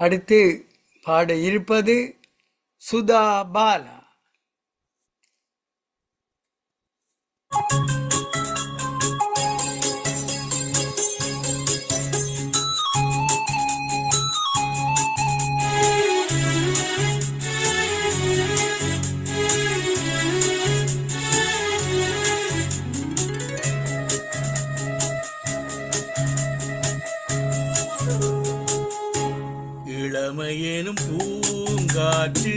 அடுத்து பாட இருப்பது சுதா பாலா. இளமையெனும் பூங்காற்று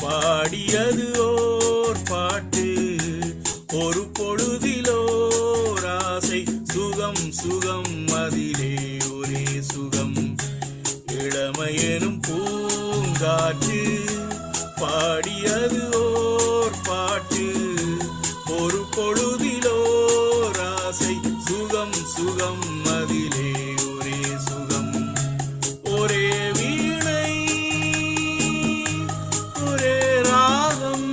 பாடியது ஓர் பாட்டு, ஒரு பொழுதிலோர் ஆசை, சுகம் சுகம் அதிலே ஒரே சுகம். இளமையெனும் பூங்காற்று பாடியது ஓர் பாட்டு, ஒரு பொழுதிலோர் ஆசை, சுகம் சுகம் அதிலே ஒரே சுகம். ஒரே வீணை ஒரே ராகம்,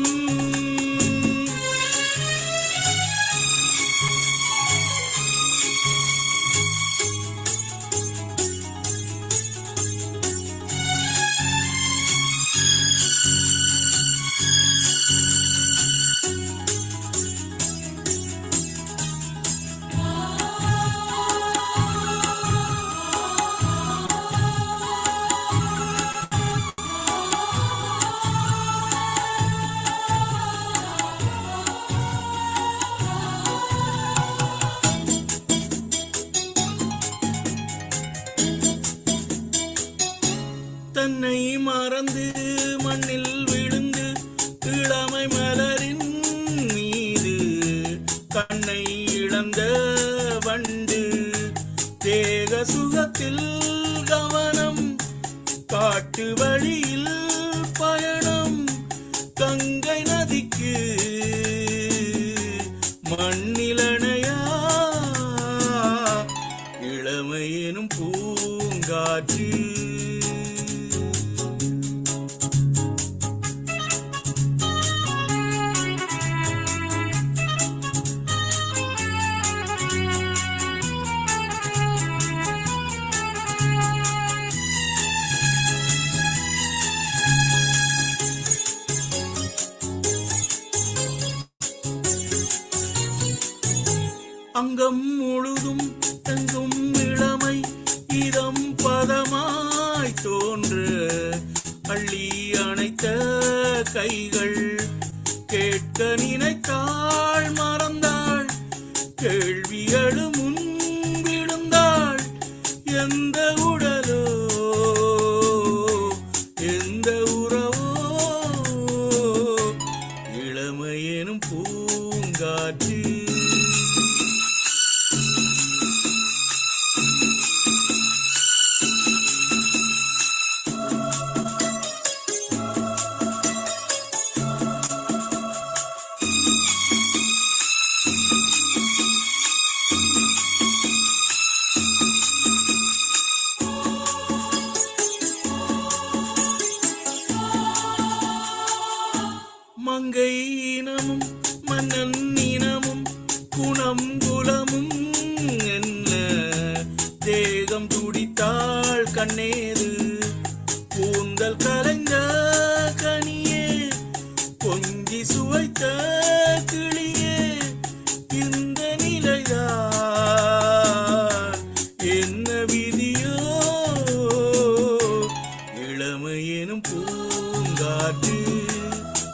தன்னை மறந்து மண்ணில் விழுந்து இளமை மலரின் மீது கண்ணை இழந்த வண்டு, தேக சுகத்தில் கவனம், காட்டு வழியில் பயணம், கங்கை நதிக்கு மண்ணிலணையா, இளமையெனும் பூங்காற்று. அங்கம் முழுதும் எங்கும் இளமை, இதம் பதமாய் தோன்று, அள்ளி அணைத்த கைகள், கேட்க நினைத்தாள் மறந்தாள், கேள்வி எழுமுன் விழுந்தாள். எந்த உடலோ எந்த உறவோ, இளமையெனும் பூங்காற்று. மங்கை இனமும் மன்னன் இனமும் குணம் குலமும் என்ன, தேகம் துடித்தாள் கண்ணேது, கூந்தல் கலைந்த கனியே, கொஞ்சி சுவைத்த கிளியே, இந்த நிலைதான் என்ன விதியோ, இளமையெனும் பூங்காற்று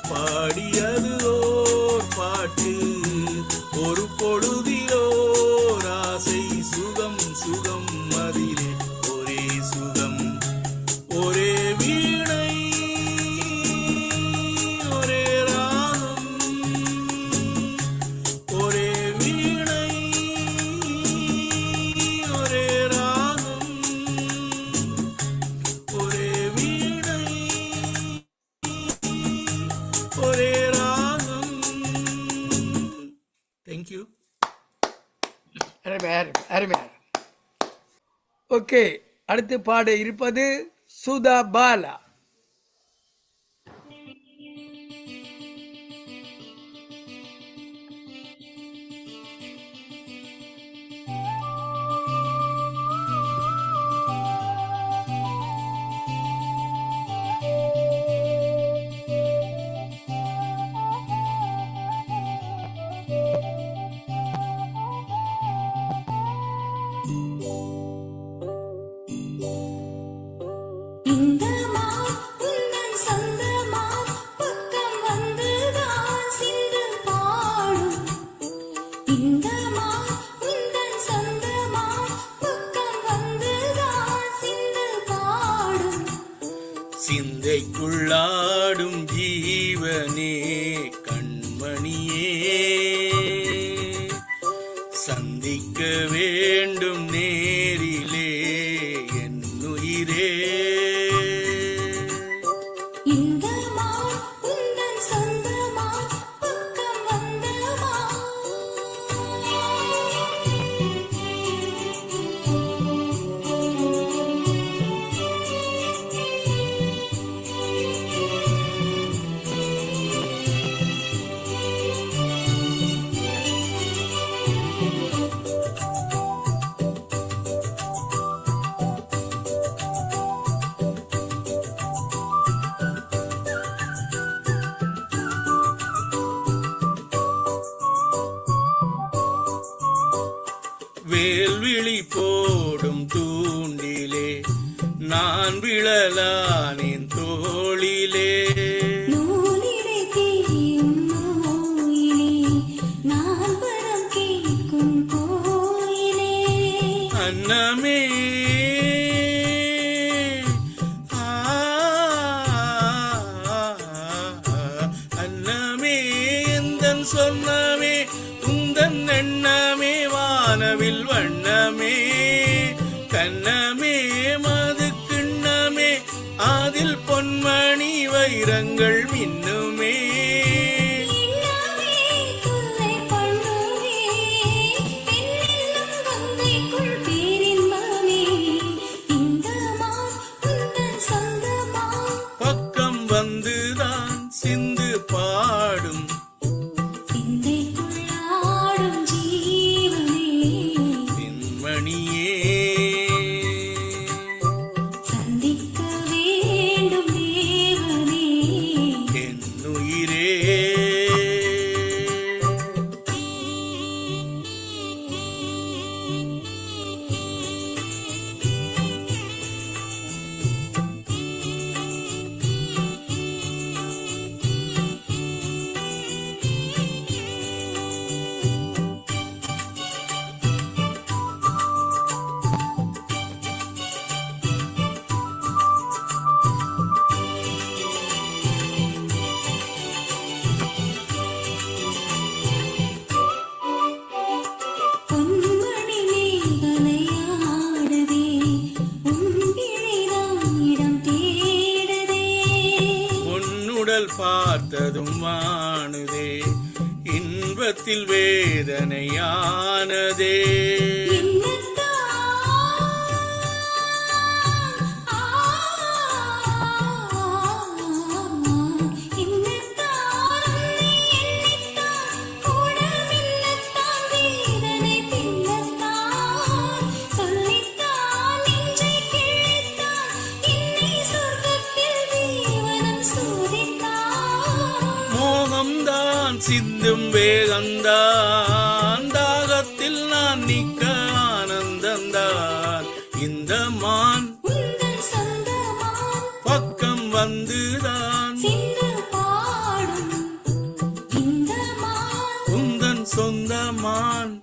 பாடியது ஓர் பாட்டு, ஒரு பொழுதிலோர் ஆசை, சுகம் சுகம் அதிலே ஒரே சுகம். ஒரே வீணை ஒரே ராகம், ஒரே வீணை ஒரே ராகம், ஒரே வீணை ஒரே ராகம். தேங்க்யூ. அருமை. ஓகே, அடுத்து பாட இருப்பது சுதா பாலா. வேண்டும் நேரிலே என் உயிரே. இந்த மான் உந்தன் சொந்தமா பக்கம் வந்தமா. வேல்விழி போடும் தூண்டிலே நான் விழலானேன் தோளிலே. நூலிடை தேயும் நோயிலே நான் வரம் கேட்கும் கோயிலே. அன்னமே அன்னமே எந்தன் சொன்னமே உந்தன் எண்ணமே வானவில் வண்ணமே. கண்ணமே மது கிண்ணமே அதில் பொன்மணி வைரங்கள் மின்னுமே. இன்னமே துள்ளை பண்ணுவே பெண்ணெல்லும் கங்கைக்குள் பேரின்பமே. இந்த மான் உந்தன் சொந்தமா பக்கம் வந்துதான் சிந்து பாடும் சிந்தைக்குள்ளாடும் ஜீவனே. பின்மணியே. சந்திக்க வேண்டும் தேவனே. என் உயிரே. பொன்மணி மேகலையாடுதே உன்பிழைதான் இடம் தேடுதே. உன்னுடல் பார்த்ததும் வாணுதே இன்பத்தில் வேதனையானதே. மோகம்தான் சிந்தும் வேகந்தான் தாகத்தில் நான் நிற்க ஆனந்தந்தான். இந்த மான் பக்கம் வந்துதான் உந்தன் சொந்த மான்.